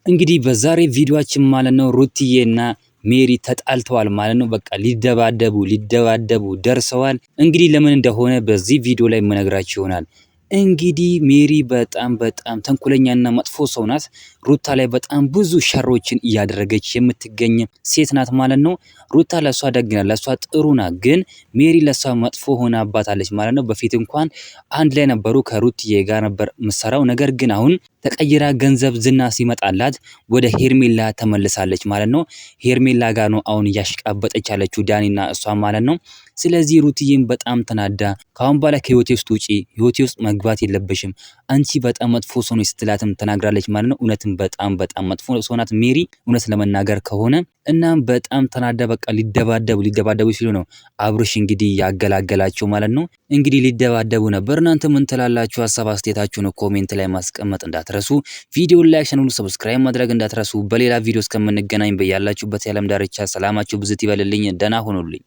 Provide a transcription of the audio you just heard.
እንግዲህ በዛሬ ቪዲዮአችን ማለት ነው ሩትዬና ሜሪ ተጣልተዋል ማለት ነው። በቃ ሊደባደቡ ደርሰዋል። እንግዲህ ለምን እንደሆነ በዚህ ቪዲዮ ላይ የምነግራችሁ ይሆናል። እንግዲህ ሜሪ በጣም ተንኮለኛና መጥፎ ሰው ናት። ሩታ ላይ በጣም ብዙ ሸሮችን እያደረገች የምትገኝ ሴት ናት ማለት ነው። ሩታ ለሷ ደግ ናት፣ ለሷ ጥሩ ናት። ግን ሜሪ ለሷ መጥፎ ሆናባታለች ማለት ነው። በፊት እንኳን አንድ ላይ ነበሩ፣ ከሩትዬ ጋር ነበር ምሰራው። ነገር ግን አሁን ተቀይራ ገንዘብ ዝና ሲመጣላት ወደ ሄርሜላ ተመልሳለች ማለት ነው። ሄርሜላ ጋር ነው አሁን እያሽቃበጠች ያለችው ዳኒና እሷ ማለት ነው። ስለዚህ ሩትዬም በጣም ተናዳ ካሁን በኋላ ከህይወቴ ውስጥ ውጪ፣ ህይወቴ ውስጥ መግባት የለበሽም አንቺ በጣም መጥፎ ሰው ነሽ ስትላትም ተናግራለች ማለት ነው። እውነትም በጣም መጥፎ ሰው ናት ሜሪ እውነት ለመናገር ከሆነ። እናም በጣም ተናዳ በቃ ሊደባደቡ ሲሉ ነው አብርሽ እንግዲህ ያገላገላቸው ማለት ነው። እንግዲህ ሊደባደቡ ነበር። እናንተ ምን ትላላችሁ? ሀሳብ አስተያየታችሁን ኮሜንት ላይ ማስቀመጥ እንዳትረሱ። ቪዲዮ ላይክ፣ ቻናሉን ሰብስክራይብ ማድረግ እንዳትረሱ። በሌላ ቪዲዮ እስከምንገናኝ በያላችሁበት የዓለም ዳርቻ ሰላማችሁ ብዝት ይበልልኝ። ደህና ሁኑልኝ።